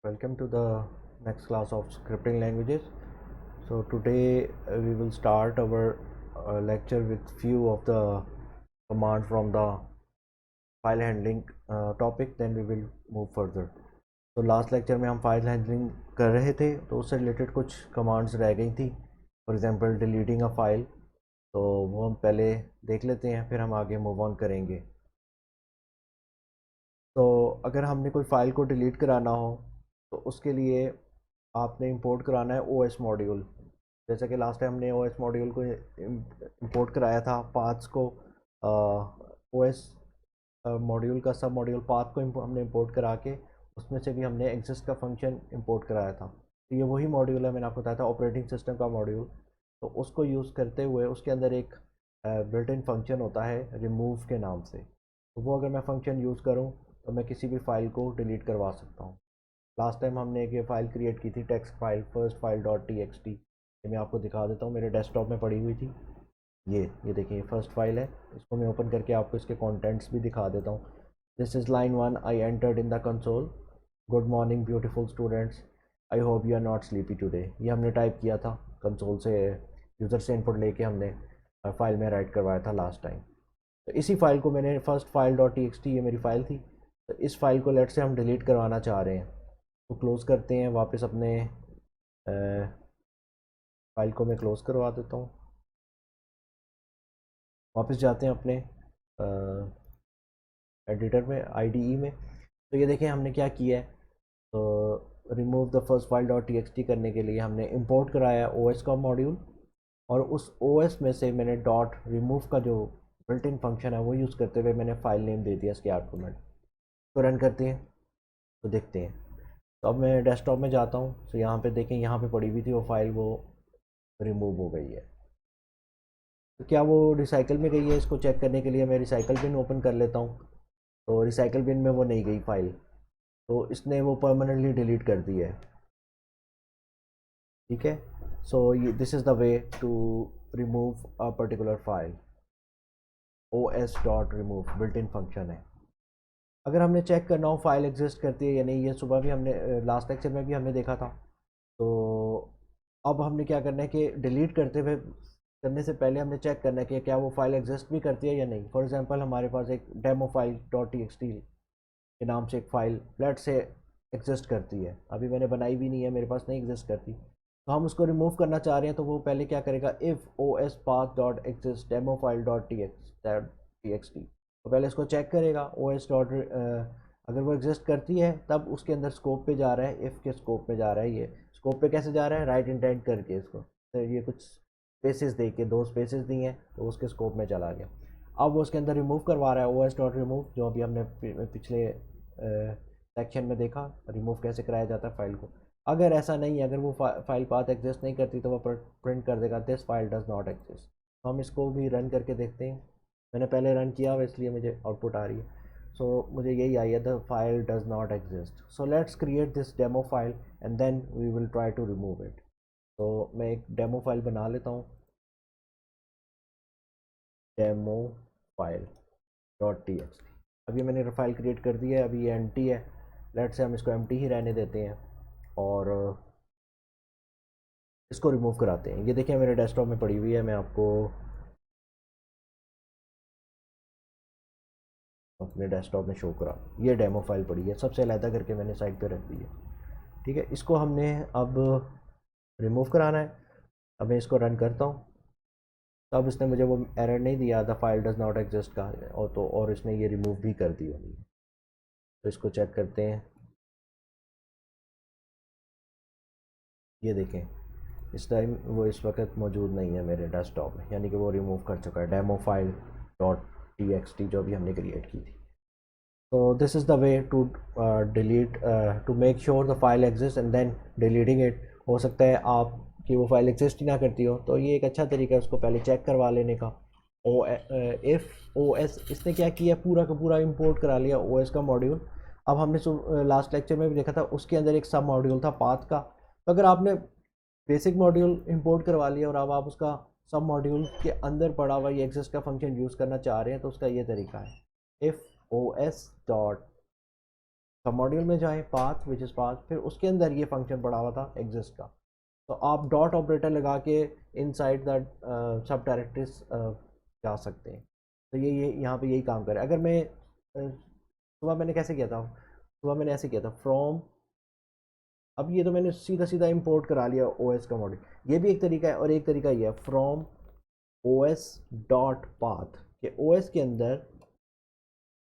Welcome to the next class of scripting languages. So today we will start our lecture with few of the commands from the file handling topic. Then we will move further. तो last lecture में हम file handling कर रहे थे, तो उससे related कुछ commands रह गई थी. For example deleting a file, तो वो हम पहले देख लेते हैं, फिर हम आगे मूव ऑन करेंगे. तो अगर हमने कोई फ़ाइल को डिलीट कराना हो तो उसके लिए आपने इंपोर्ट कराना है ओएस मॉड्यूल. जैसा कि लास्ट टाइम हमने ओएस मॉड्यूल को इंपोर्ट कराया था, पाथ्स को ओएस मॉड्यूल का सब मॉड्यूल पाथ को हमने इंपोर्ट करा के उसमें से भी हमने एग्जिस्ट का फंक्शन इंपोर्ट कराया था. तो ये वही मॉड्यूल है, मैंने आपको बताया था ऑपरेटिंग सिस्टम का मॉड्यूल. तो उसको यूज़ करते हुए उसके अंदर एक बिल्ट इन फंक्शन होता है रिमूव के नाम से. तो वो अगर मैं फंक्शन यूज़ करूँ तो मैं किसी भी फाइल को डिलीट करवा सकता हूँ. लास्ट टाइम हमने एक ये फाइल क्रिएट की थी, text file first file dot T X T. ये मैं आपको दिखा देता हूँ, मेरे डेस्कटॉप में पड़ी हुई थी. ये देखिए फर्स्ट फाइल है. इसको मैं ओपन करके आपको इसके कंटेंट्स भी दिखा देता हूँ. This is line 1. I entered in the console. Good morning beautiful students, I hope you are not sleepy today. ये हमने टाइप किया था कंसोल से, यूज़र से इनपुट लेके हमने फाइल में राइट करवाया था लास्ट टाइम. तो इसी फाइल को मैंने first file dot T X T, ये मेरी फ़ाइल थी. तो इस फाइल को लेट से हम डिलीट करवाना चाह रहे हैं. तो क्लोज़ करते हैं वापस अपने फाइल को मैं क्लोज़ करवा देता हूँ. वापस जाते हैं अपने एडिटर में, आईडीई में. तो ये देखें हमने क्या किया है. तो remove the first file dot T X T करने के लिए हमने इंपोर्ट कराया ओएस का मॉड्यूल, और उस ओएस में से मैंने डॉट रिमूव का जो बिल्ट इन फंक्शन है वो यूज़ करते हुए मैंने फाइल नेम दे दिया इसके आर्गूमेंट. तो रन करते हैं तो देखते हैं. तो अब मैं डेस्कटॉप में जाता हूँ. तो यहाँ पे देखें, यहाँ पे पड़ी हुई थी वो फाइल, वो रिमूव हो गई है. तो क्या वो रिसाइकल में गई है, इसको चेक करने के लिए मैं रिसाइकल बिन ओपन कर लेता हूँ. तो रिसाइकल बिन में वो नहीं गई फाइल, तो इसने वो परमानेंटली डिलीट कर दी है. ठीक है. So this is the way to remove a particular file. O S dot remove built in function है. अगर हमने चेक करना हो फाइल एग्जिस्ट करती है या नहीं, ये सुबह भी हमने लास्ट लेक्चर में भी हमने देखा था. तो अब हमने क्या करना है कि डिलीट करने से पहले हमने चेक करना है कि क्या वो फाइल एग्जिस्ट भी करती है या नहीं. फॉर एग्जांपल हमारे पास एक demo file dot T X T के नाम से एक फ़ाइल लेट से एग्जिस्ट करती है. अभी मैंने बनाई भी नहीं है, मेरे पास नहीं एग्जिस्ट करती. तो हम उसको रिमूव करना चाह रहे हैं, तो वो पहले क्या करेगा, if O S path dot exist demo file dot T X T. तो पहले इसको चेक करेगा ओ एस डॉट, अगर वो एग्जिस्ट करती है तब उसके अंदर स्कोप पे जा रहा है, इफ़ के स्कोप पे जा रहा है. ये स्कोप पे कैसे जा रहा है, राइट इंटेंट करके इसको. तो ये कुछ स्पेसेस दे के, 2 स्पेसेस दी हैं, तो उसके स्कोप में चला गया. अब वो उसके अंदर रिमूव करवा रहा है ओ एस डॉट रिमूव, जो अभी हमने पिछले सेक्शन में देखा रिमूव कैसे कराया जाता है फाइल को. अगर ऐसा नहीं है, अगर वो फाइल पाथ एग्जिस्ट नहीं करती, तो वो प्रिंट कर देगा this file does not exist. तो हम इसको भी रन करके देखते हैं. मैंने पहले रन किया हुआ इसलिए मुझे आउटपुट आ रही है. सो मुझे यही आई है, the file does not exist. So let's create this demo file and then we will try to remove it. तो मैं एक डेमो फाइल बना लेता हूँ, demo file dot T X T. अभी मैंने फाइल क्रिएट कर दी है, अभी ये एम्प्टी है. लेट से हम इसको एम्प्टी ही रहने देते हैं और इसको रिमूव कराते हैं. ये देखिए मेरे डेस्कटॉप में पड़ी हुई है. मैं आपको अपने डेस्कटॉप में शो करा, ये डेमो फाइल पड़ी है, सबसे अलहदा करके मैंने साइड पे रख दी है. ठीक है. इसको हमने अब रिमूव कराना है. अब मैं इसको रन करता हूँ. तब इसने मुझे वो एरर नहीं दिया the file does not exist का, और इसने ये रिमूव भी कर दी होगी. तो इसको चेक करते हैं. ये देखें इस टाइम वो इस वक्त मौजूद नहीं है मेरे डेस्कटॉप में, यानी कि वो रिमूव कर चुका है demo file dot T X T जो भी हमने क्रिएट की थी. तो this is the way to delete, to make sure the file exist and then deleting it. हो सकता है आपकी वो फाइल एग्जिस्ट ही ना करती हो, तो ये एक अच्छा तरीका है उसको पहले चेक करवा लेने का. ओ इफ़ ओ एस, इसने क्या किया, पूरा का पूरा इंपोर्ट करा लिया ओ एस का मॉड्यूल. अब हमने लास्ट लेक्चर में भी देखा था, उसके अंदर एक सब मॉड्यूल था पाथ का. तो अगर आपने बेसिक मॉड्यूल इंपोर्ट करवा लिया और अब आप उसका सब मॉड्यूल के अंदर पड़ा हुआ ये एग्जिस्ट का फंक्शन यूज़ करना चाह रहे हैं, तो उसका ये तरीका है, इफ़ ओ एस डॉट सब मॉड्यूल में जाएं, पाथ विच इज़ पाथ, फिर उसके अंदर ये फंक्शन पड़ा हुआ था एग्जिस्ट का, तो आप डॉट ऑपरेटर लगा के इनसाइड द सब डायरेक्टरीज जा सकते हैं। तो ये यहाँ पे यही काम करे। अगर मैं सुबह मैंने कैसे किया था, सुबह मैंने ऐसे किया था फ्रॉम, अब ये तो मैंने सीधा सीधा इंपोर्ट करा लिया ओएस का मॉड्यूल, ये भी एक तरीका है, और एक तरीका ये है फ्रॉम ओएस डॉट पाथ, कि ओएस के अंदर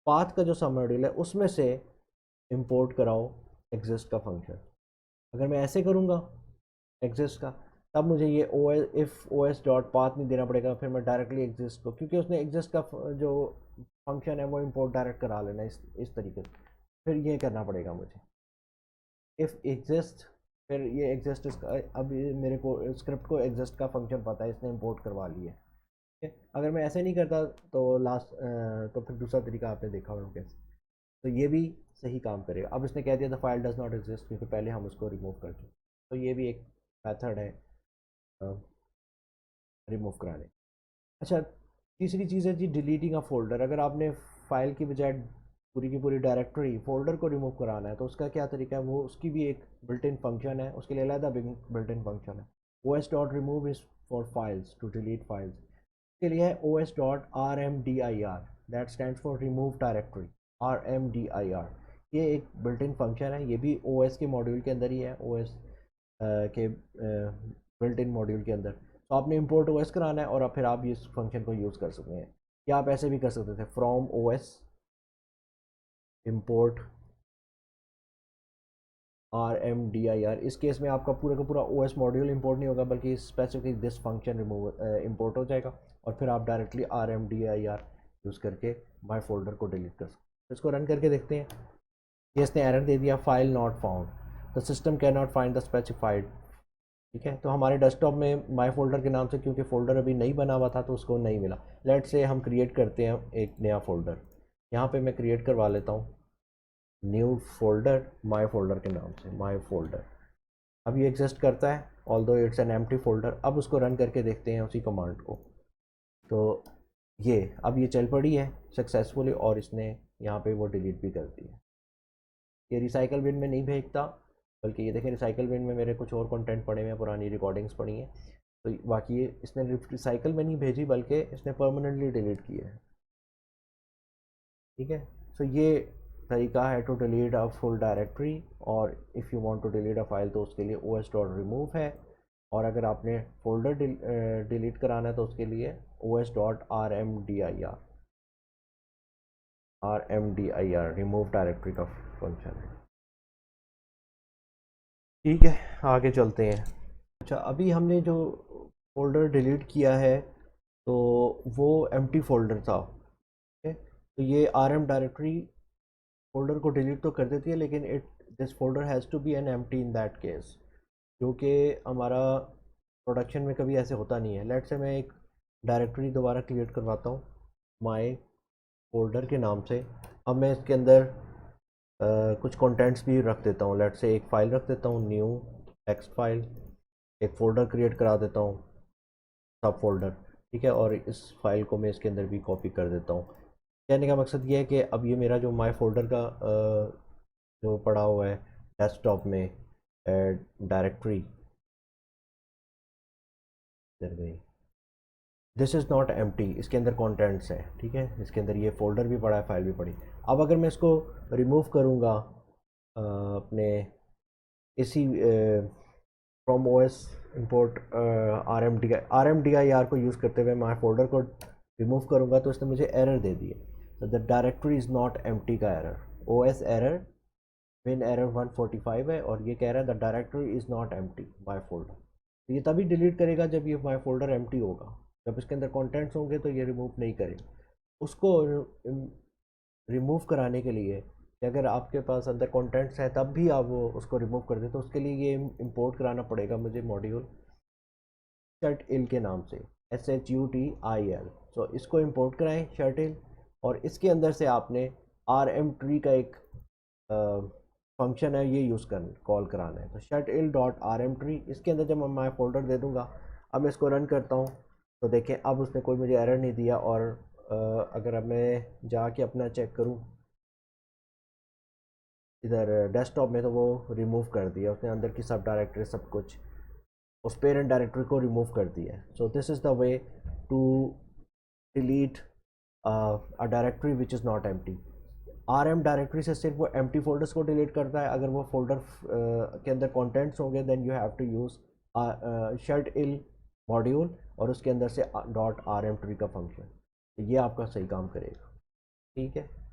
पाथ का जो सब मॉड्यूल है उसमें से इंपोर्ट कराओ एग्जिस्ट का फंक्शन। अगर मैं ऐसे करूँगा एग्जिस्ट का, तब मुझे ये O S if O S dot path नहीं देना पड़ेगा, फिर मैं डायरेक्टली एग्जिस्ट को, क्योंकि उसने एग्जिस्ट का जो फंक्शन है वो इंपोर्ट डायरेक्ट करा लेना इस तरीके से, फिर ये करना पड़ेगा मुझे इफ़ एग्जिस्ट, फिर ये एग्जिस्ट इसका, अब ये मेरे को स्क्रिप्ट को एग्जिस्ट का फंक्शन पता है, इसने इंपोर्ट करवा लिया है। अगर मैं ऐसे नहीं करता तो तो फिर दूसरा तरीका आपने देखा होगा कैसे, तो ये भी सही काम करेगा। अब इसने कह दिया था फाइल डज नॉट एग्जिस्ट, क्योंकि पहले हम उसको रिमूव कर चुके, तो ये भी एक मेथड है रिमूव कराने। अच्छा, तीसरी चीज़ है जी डिलीटिंग अ फोल्डर। अगर आपने फाइल की बजाय पूरी की पूरी डायरेक्टरी फोल्डर को रिमूव कराना है तो उसका क्या तरीका है, वो उसकी भी एक बिल्ट इन फंक्शन है, उसके लिए अलग बिल्ट इन फंक्शन है। O S dot remove is for files, to delete files, के लिए है O S dot R M D I R, that stand for remove directory, R M D I R. ये एक built in function है, ये भी O S के module के अंदर ही है, ओ एस के बिल्ट इन मॉड्यूल के अंदर। तो आपने इंपोर्ट ओ एस कराना है और फिर आप इस फंक्शन को यूज़ कर सकते हैं, या आप ऐसे भी कर सकते थे from O S import R M D I R. इस केस में आपका पूरा का पूरा ओ एस मॉड्यूल इंपोर्ट नहीं होगा, बल्कि specific this function remove import हो जाएगा, और फिर आप directly R M D I R use करके माई फोल्डर को डिलीट कर सकते हैं। इसको रन करके देखते हैं। ये इसने एरर दे दिया, file not found, the system can not find the specified. ठीक है, तो हमारे डेस्कटॉप में माई फोल्डर के नाम से, क्योंकि फ़ोल्डर अभी नहीं बना हुआ था तो उसको नहीं मिला। लेट से हम क्रिएट करते हैं एक नया फ़ोल्डर, यहाँ पे मैं क्रिएट करवा लेता हूँ न्यू फोल्डर माई फोल्डर के नाम से, माई फोल्डर। अब ये एग्जिस्ट करता है although it's an empty folder. अब उसको रन करके देखते हैं उसी कमांड को, तो ये अब ये चल पड़ी है सक्सेसफुली, और इसने यहाँ पे वो डिलीट भी कर दी है। ये रिसाइकल बिन में नहीं भेजता, बल्कि ये देखें रिसाइकल बिन में मेरे कुछ और कंटेंट पड़े हुए हैं, पुरानी रिकॉर्डिंग्स पड़ी हैं, तो बाकी ये इसने रिसाइकल में नहीं भेजी बल्कि इसने परमानेंटली डिलीट किया है। ठीक है, सो ये तरीका है to delete a full directory, और if you want to delete a file तो उसके लिए ओ एस डॉट रिमूव है, और अगर आपने फोल्डर डिलीट कराना है तो उसके लिए O S dot R M D I R, R M D I R remove directory का फंक्शन है। ठीक है, आगे चलते हैं। अच्छा, अभी हमने जो फोल्डर डिलीट किया है तो वो एम्प्टी फोल्डर था। ठीक है, तो ये आर एम डायरेक्टरी फोल्डर को डिलीट तो कर देती है, लेकिन it this folder has to be an empty in that case, क्योंकि हमारा प्रोडक्शन में कभी ऐसे होता नहीं है। लेट से मैं एक डायरेक्टरी दोबारा क्रिएट करवाता हूँ माई फोल्डर के नाम से। अब मैं इसके अंदर कुछ कंटेंट्स भी रख देता हूँ। लेट से एक फ़ाइल रख देता हूँ न्यू टेक्स्ट फाइल, एक फ़ोल्डर क्रिएट करा देता हूँ सब फोल्डर। ठीक है, और इस फाइल को मैं इसके अंदर भी कॉपी कर देता हूँ। कहने का मकसद ये है कि अब ये मेरा जो माई फोल्डर का जो पड़ा हुआ है डेस्कटॉप में डायरेक्टरी, इधर गई, दिस इज़ नॉट एम्प्टी, इसके अंदर कंटेंट्स हैं। ठीक है, इसके अंदर ये फोल्डर भी पड़ा है, फाइल भी पड़ी। अब अगर मैं इसको रिमूव करूँगा अपने इसी from O S import R M D I R को यूज़ करते हुए माई फोल्डर को रिमूव करूँगा, तो इसने मुझे एरर दे दी है, तो the directory is not empty का एरर, ओ एस एरर बिन एरर 145 है, और ये कह रहा है the directory is not empty my folder. तो ये तभी डिलीट करेगा जब ये माई फोल्डर एम्प्टी होगा, जब इसके अंदर कंटेंट्स होंगे तो ये रिमूव नहीं करेगा। उसको रिमूव कराने के लिए कि अगर आपके पास अंदर कंटेंट्स हैं तब भी आप वो उसको रिमूव कर दें, तो उसके लिए ये इंपोर्ट कराना पड़ेगा मुझे मॉड्यूल शट इल के नाम से, SHUTIL। तो इसको इंपोर्ट कराएं शट इल, और इसके अंदर से आपने आर एम ट्री का एक फंक्शन है ये यूज़ कर कॉल कराना है। तो शट इल डॉट आर एम ट्री, इसके अंदर जब मैं फोल्डर दे दूँगा, अब मैं इसको रन करता हूँ तो देखें अब उसने कोई मुझे एरर नहीं दिया। और अगर अब मैं जाके अपना चेक करूँ इधर डेस्कटॉप में तो वो रिमूव कर दिया उसने, अंदर की सब डायरेक्टरी सब कुछ उस पेरेंट डायरेक्टरी को रिमूव कर दिया है। So this is the way to delete a directory which is not empty. RM directory से सिर्फ वो एम्प्टी फोल्डर्स को डिलीट करता है। अगर वो फोल्डर के अंदर कंटेंट्स होंगे then you have to use shutil module और उसके अंदर से .rm ट्री का फंक्शन, ये आपका सही काम करेगा। ठीक है।